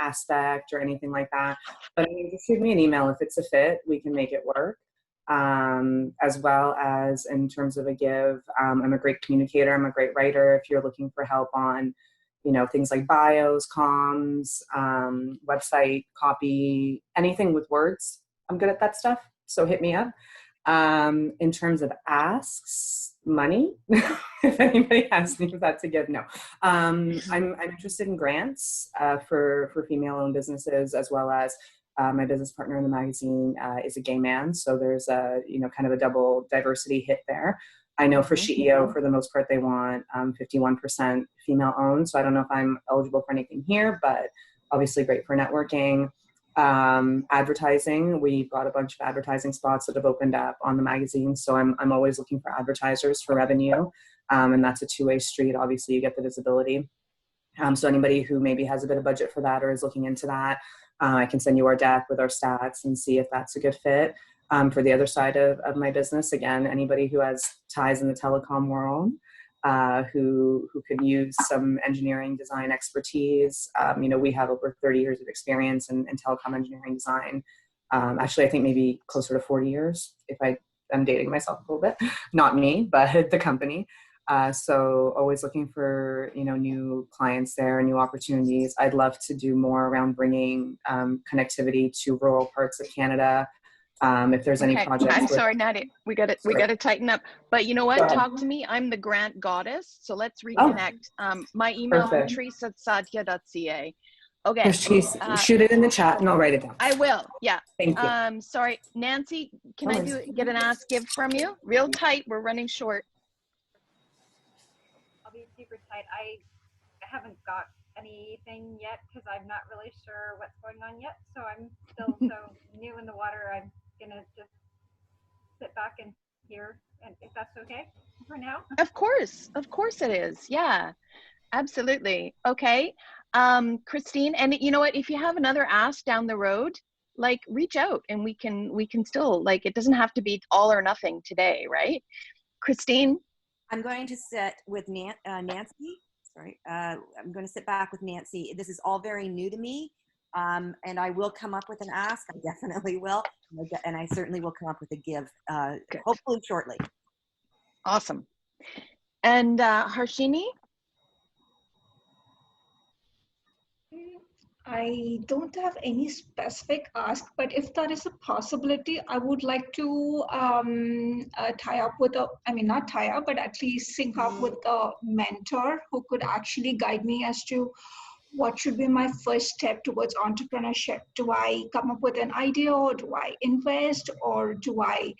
aspect or anything like that, but I mean, just shoot me an email if it's a fit. We can make it work. As well as in terms of a give, I'm a great communicator. I'm a great writer. If you're looking for help on, you know, things like bios, comms, website copy, anything with words, I'm good at that stuff. So hit me up. In terms of asks, money, if anybody asks me for that to give, no. I'm interested in grants for female-owned businesses, as well as my business partner in the magazine is a gay man, so there's a kind of a double diversity hit there. I know for SheEO, for the most part, they want 51% female-owned, so I don't know if I'm eligible for anything here, but obviously great for networking. Advertising, we've got a bunch of advertising spots that have opened up on the magazine, so I'm always looking for advertisers for revenue, and that's a two-way street. Obviously, you get the visibility. So anybody who maybe has a bit of budget for that or is looking into that, I can send you our deck with our stats and see if that's a good fit. For the other side of my business, again, anybody who has ties in the telecom world, who could use some engineering design expertise. We have over 30 years of experience in telecom engineering design. Actually, I think maybe closer to 40 years, if I'm dating myself a little bit. Not me, but the company. So always looking for, new clients there, new opportunities. I'd love to do more around bringing connectivity to rural parts of Canada. If there's any projects. I'm sorry, Nadia, we got to tighten up. But you know what? Talk to me. I'm the grant goddess. So let's reconnect. My email, patrice@satya.ca. Okay. Shoot it in the chat and I'll write it down. I will. Yeah. Thank you. Sorry, Nancy, can I get an ask give from you? Real tight. We're running short. I'll be super tight. I haven't got anything yet because I'm not really sure what's going on yet. So I'm still so new in the water. I'm gonna just sit back and hear, and if that's okay for now. Of course it is. Yeah, absolutely. Okay, Christine, and you know what? If you have another ask down the road, like reach out, and we can still, like, it doesn't have to be all or nothing today, right? Christine, I'm going to sit with Nancy. Sorry, I'm going to sit back with Nancy. This is all very new to me. And I will come up with an ask. I definitely will. And I certainly will come up with a give, hopefully shortly. Awesome. And Harshini? I don't have any specific ask, but if that is a possibility, I would like to tie up with not tie up, but at least sync up with a mentor who could actually guide me as to what should be my first step towards entrepreneurship. Do I come up with an idea, or do I invest, or do I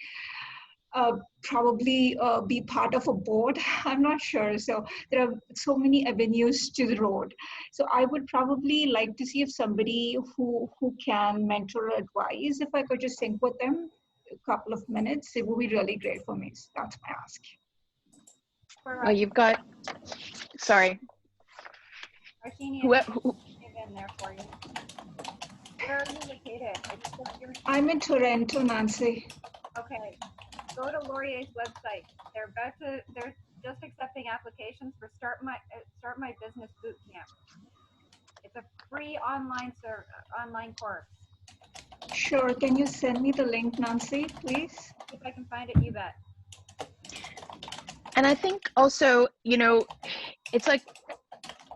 probably be part of a board? I'm not sure. So there are so many avenues to the road. So I would probably like to see if somebody who can mentor or advise, if I could just sync with them a couple of minutes, it would be really great for me. So that's my ask. Oh, you've got, sorry. Who in there for you. Where are you located? I'm in Toronto, Nancy. Okay, go to Laurier's website. They're just accepting applications for Start My Business Bootcamp. It's a free online course. Sure. Can you send me the link, Nancy, please? If I can find it, you bet. And I think also, it's like,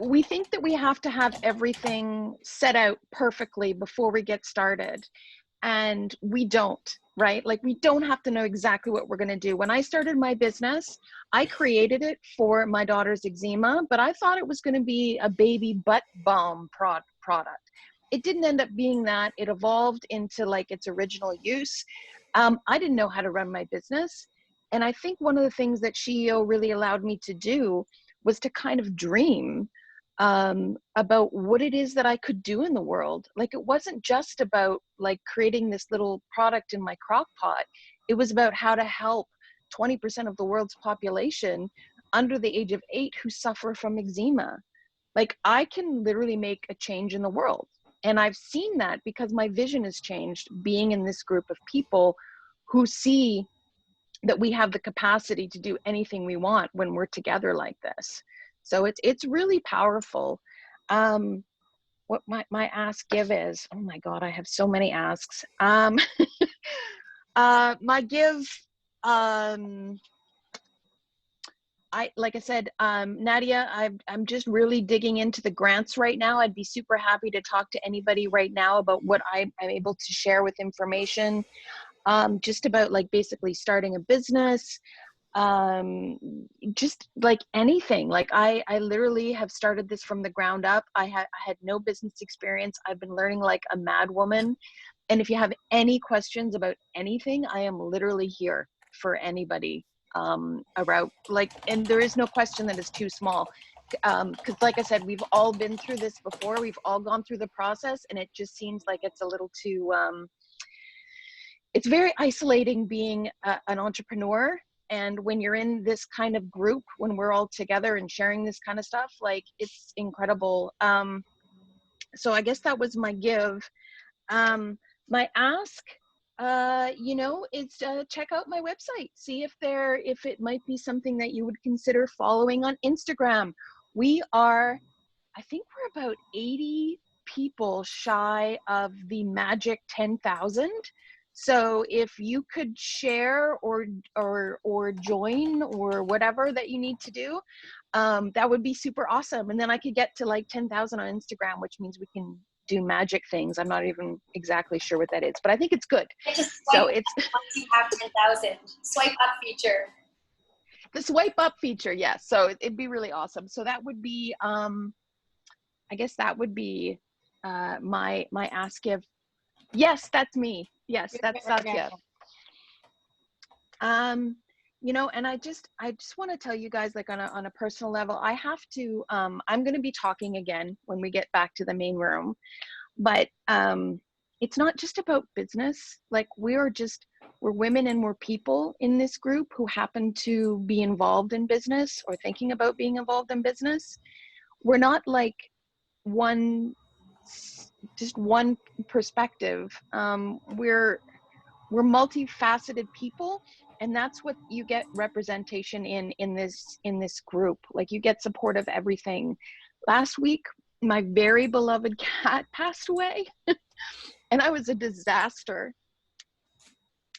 we think that we have to have everything set out perfectly before we get started. And we don't, right? Like, we don't have to know exactly what we're going to do. When I started my business, I created it for my daughter's eczema, but I thought it was going to be a baby butt balm product. It didn't end up being that. It evolved into like its original use. I didn't know how to run my business. And I think one of the things that SheEO really allowed me to do was to kind of dream about what it is that I could do in the world. Like, it wasn't just about like creating this little product in my crock pot. It was about how to help 20% of the world's population under the age of 8 who suffer from eczema. Like, I can literally make a change in the world. And I've seen that because my vision has changed being in this group of people who see that we have the capacity to do anything we want when we're together like this. So it's really powerful. What my ask give is, oh my God, I have so many asks. My give, like I said, Nadia, I'm just really digging into the grants right now. I'd be super happy to talk to anybody right now about what I'm able to share with information, just about like basically starting a business, just like anything. Like I literally have started this from the ground up. I had no business experience. I've been learning like a mad woman. And if you have any questions about anything, I am literally here for anybody around, like, and there is no question that is too small. Because like I said, we've all been through this before. We've all gone through the process, and it just seems like it's a little too, it's very isolating being an entrepreneur. And when you're in this kind of group, when we're all together and sharing this kind of stuff, like, it's incredible. So I guess that was my give. My ask, you know, is check out my website. See if it might be something that you would consider following on Instagram. We are, I think we're about 80 people shy of the magic 10,000. So if you could share or join or whatever that you need to do, that would be super awesome. And then I could get to like 10,000 on Instagram, which means we can do magic things. I'm not even exactly sure what that is, but I think it's good. So it's once you have 10,000, swipe up feature. The swipe up feature, yes. So it'd be really awesome. So that would be, I guess that would be my ask give. Yes, that's me. Yes, that's Satya. You know, and I just want to tell you guys, like, on a personal level, I have to, I'm going to be talking again when we get back to the main room, but it's not just about business. Like, we're women and we're people in this group who happen to be involved in business or thinking about being involved in business. We're not like just one perspective. We're multifaceted people, and that's what you get representation in this group. Like, you get support of everything. Last week, my very beloved cat passed away, and I was a disaster.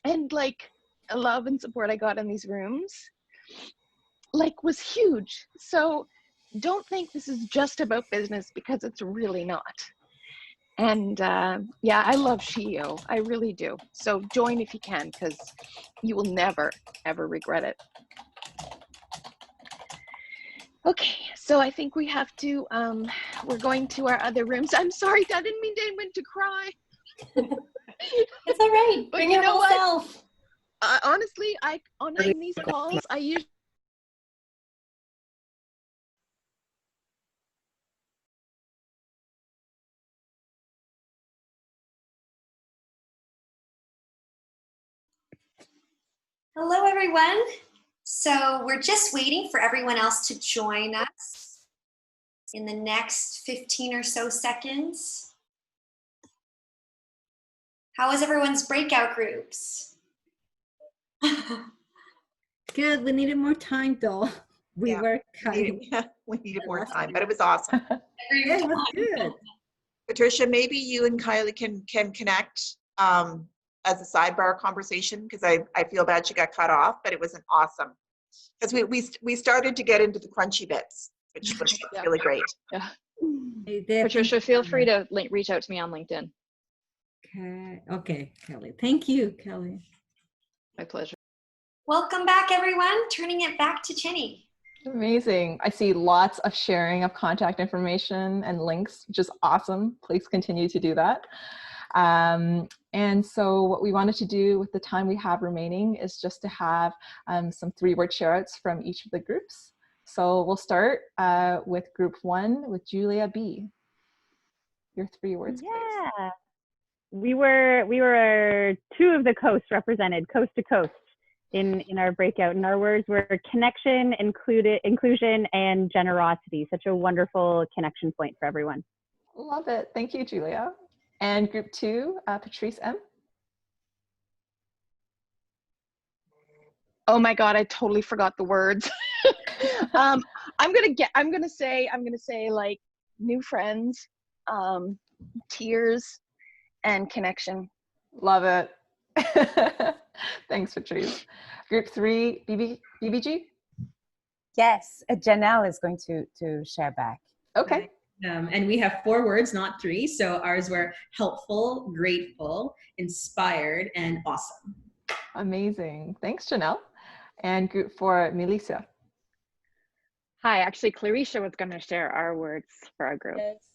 And like, the love and support I got in these rooms, like, was huge. So don't think this is just about business, because it's really not. And yeah, I love SheEO. I really do. So join if you can, because you will never, ever regret it. Okay, so I think we have to, we're going to our other rooms. I'm sorry, I didn't mean to cry. It's all right. But bring you your know whole what? self. Honestly, on these calls, I usually Hello, everyone. So we're just waiting for everyone else to join us in the next 15 or so seconds. How was everyone's breakout groups? Good. We needed more time, though. We needed more time, but it was awesome. It was good. Patricia, maybe you and Kylie can connect as a sidebar conversation, because I feel bad she got cut off, but it was an awesome, because we started to get into the crunchy bits, which was really great. Yeah. Patricia, feel free to reach out to me on LinkedIn. Okay, Kelly. Thank you, Kelly. My pleasure. Welcome back, everyone. Turning it back to Jenny. Amazing. I see lots of sharing of contact information and links, which is awesome. Please continue to do that. And so what we wanted to do with the time we have remaining is just to have some 3-word share-outs from each of the groups. So we'll start with group 1 with Julia B. Your 3 words, yeah. please. We were 2 of the coasts represented, coast to coast, in our breakout. And our words were connection, inclusion, and generosity. Such a wonderful connection point for everyone. Love it. Thank you, Julia. And group 2, Patrice M. Oh my God, I totally forgot the words. I'm gonna say like new friends, tears, and connection. Love it. Thanks, Patrice. Group 3, BBG. Yes, Janelle is going to share back. Okay. And we have 4 words, not 3. So ours were helpful, grateful, inspired, and awesome. Amazing. Thanks, Janelle. And group 4, Melissa. Hi, actually, Clarisha was going to share our words for our group. Yes.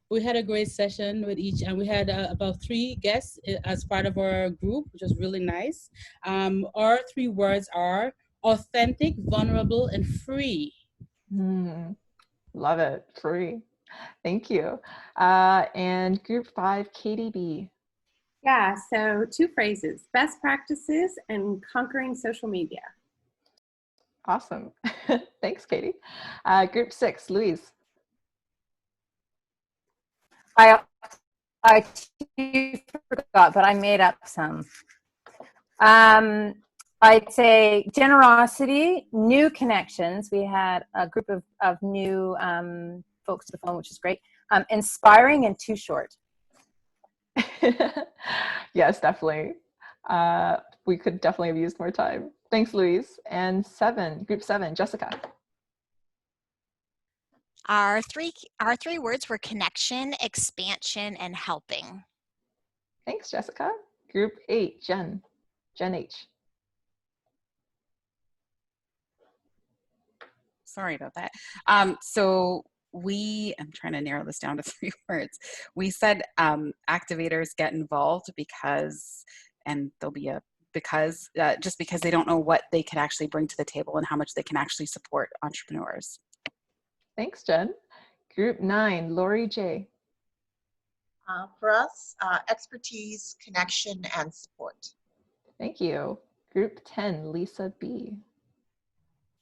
We had a great session with each, and we had about 3 guests as part of our group, which was really nice. Our 3 words are authentic, vulnerable, and free. Love it. Free. Thank you. And group 5, KDB. Yeah, so 2 phrases, best practices and conquering social media. Awesome. Thanks, Katie. Group 6, Louise. I forgot, but I made up some. I'd say generosity, new connections. We had a group of new folks to the phone, which is great. Inspiring and too short. Yes, definitely. We could definitely have used more time. Thanks, Louise. And group 7, Jessica. Our three words were connection, expansion, and helping. Thanks, Jessica. Group 8, Jen H. Sorry about that. So I'm trying to narrow this down to 3 words. We said activators get involved because, and there'll be a because, just because they don't know what they can actually bring to the table and how much they can actually support entrepreneurs. Thanks, Jen. Group 9, Lori J. For us, expertise, connection, and support. Thank you. Group 10, Lisa B.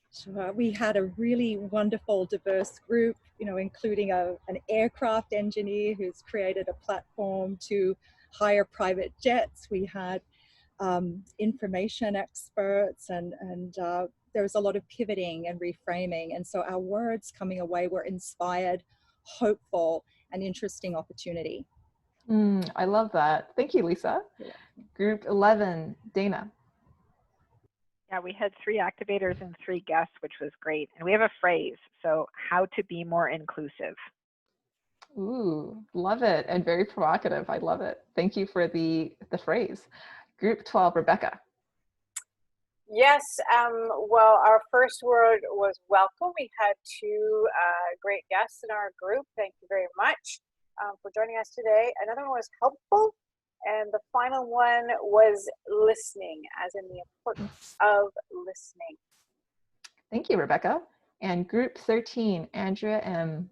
So we had a really wonderful, diverse group, including an aircraft engineer who's created a platform to hire private jets. We had information experts, and there was a lot of pivoting and reframing. And so our words coming away were inspired, hopeful, and interesting opportunity. I love that. Thank you, Lisa. Group 11, Dana. Yeah, we had 3 activators and 3 guests, which was great. And we have a phrase, so how to be more inclusive. Ooh, love it. And very provocative. I love it. Thank you for the phrase. Group 12, Rebecca. Yes, well, our first word was welcome. We had 2 great guests in our group. Thank you very much for joining us today. Another one was helpful. And the final one was listening, as in the importance of listening. Thank you, Rebecca. And group 13, Andrea M.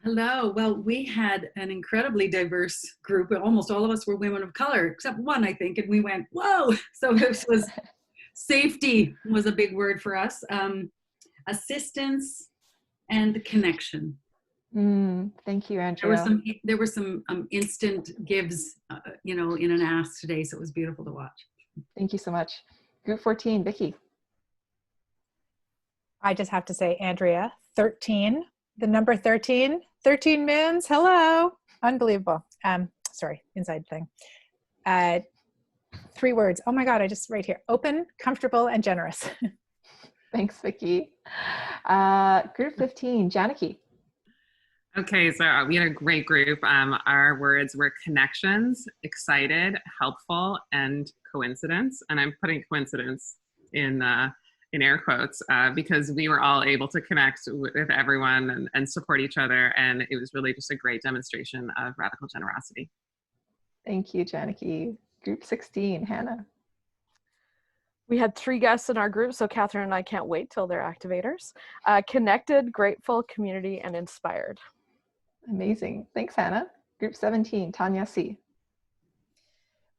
Hello. Well, we had an incredibly diverse group. Almost all of us were women of color, except one, I think, and we went, whoa. So this was safety was a big word for us. Assistance and connection. Thank you, Andrea. There were some instant gives, in an ask today, so it was beautiful to watch. Thank you so much. Group 14, Vicki. I just have to say, Andrea, 13, the number 13 mins, hello, unbelievable. Sorry, inside thing. 3 words, oh my God, I just right here, open, comfortable, and generous. Thanks, Vicki. Group 15, Janaki. Okay, so we had a great group. Our words were connections, excited, helpful, and coincidence. And I'm putting coincidence in in air quotes, because we were all able to connect with everyone and support each other. And it was really just a great demonstration of radical generosity. Thank you, Janaki. Group 16, Hannah. We had 3 guests in our group, so Catherine and I can't wait till they're activators. Connected, grateful, community, and inspired. Amazing. Thanks, Hannah. Group 17, Tanya C.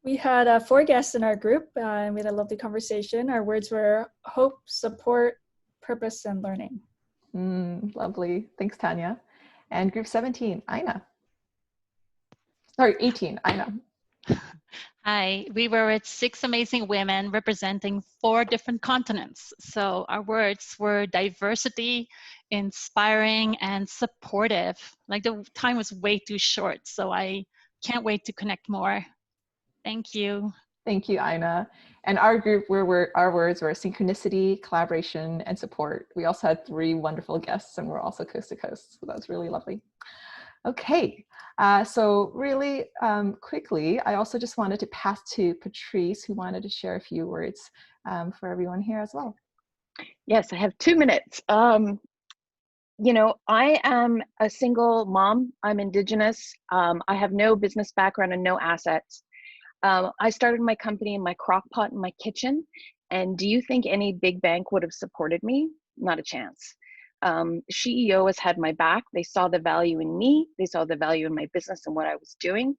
We had 4 guests in our group, and we had a lovely conversation. Our words were hope, support, purpose, and learning. Lovely. Thanks, Tanya. And group 17, Aina. Sorry, 18, Aina. Hi, we were with 6 amazing women representing 4 different continents. So our words were diversity, inspiring, and supportive. Like the time was way too short, so I can't wait to connect more. Thank you. Thank you, Aina. And our group, our words were synchronicity, collaboration, and support. We also had 3 wonderful guests, and we're also coast to coast. So that was really lovely. Okay, so really quickly, I also just wanted to pass to Patrice, who wanted to share a few words for everyone here as well. Yes, I have 2 minutes. You know, I am a single mom. I'm Indigenous. I have no business background and no assets. I started my company in my crock pot in my kitchen. And do you think any big bank would have supported me? Not a chance. SheEO has had my back. They saw the value in me. They saw the value in my business and what I was doing.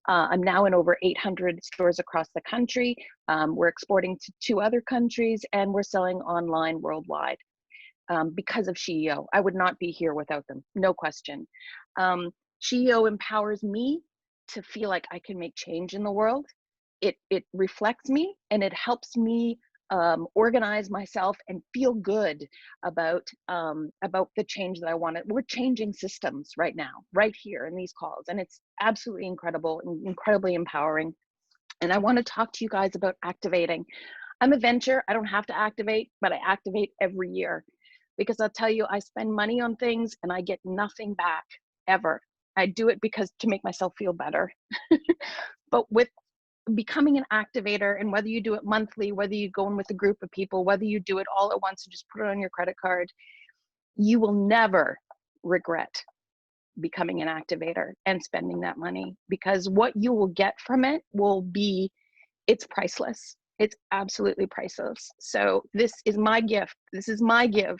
I'm now in over 800 stores across the country. We're exporting to 2 other countries, and we're selling online worldwide because of SheEO. I would not be here without them, no question. SheEO empowers me to feel like I can make change in the world. It reflects me, and it helps me organize myself and feel good about the change that I want. We're changing systems right now, right here in these calls, and it's absolutely incredible and incredibly empowering. And I want to talk to you guys about activating. I'm a venture. I don't have to activate, but I activate every year because I'll tell you, I spend money on things and I get nothing back ever. I do it because to make myself feel better. But with becoming an activator, and whether you do it monthly, whether you go in with a group of people, whether you do it all at once and just put it on your credit card, you will never regret becoming an activator and spending that money, because what you will get from it will be, it's priceless. It's absolutely priceless. So this is my gift. This is my give,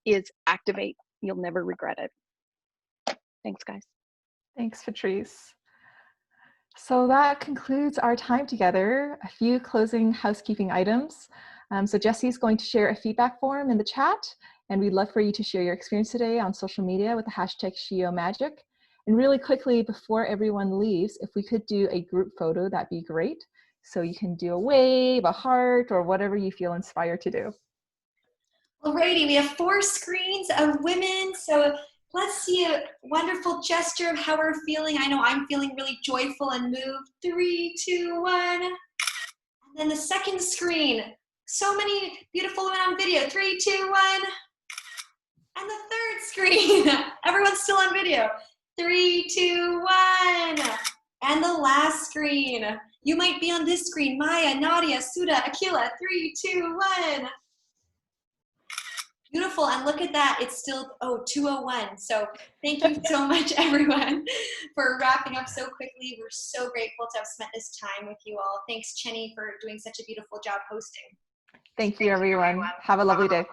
is activate. You'll never regret it. Thanks, guys. Thanks, Patrice. So that concludes our time together. A few closing housekeeping items. So Jesse's going to share a feedback form in the chat, and we'd love for you to share your experience today on social media with the hashtag SheEOMagic. And really quickly, before everyone leaves, if we could do a group photo, that'd be great. So you can do a wave, a heart, or whatever you feel inspired to do. Alrighty, we have 4 screens of women, so let's see a wonderful gesture of how we're feeling. I know I'm feeling really joyful and moved. 3, 2, 1. And then the second screen. So many beautiful women on video. 3, 2, 1. And the third screen. Everyone's still on video. 3, 2, 1. And the last screen. You might be on this screen. Maya, Nadia, Suda, Akila. 3, 2, 1. Beautiful, and look at that, it's still, 2:01. So thank you so much, everyone, for wrapping up so quickly. We're so grateful to have spent this time with you all. Thanks, Chenny, for doing such a beautiful job hosting. Thank you, everyone. Have a lovely day.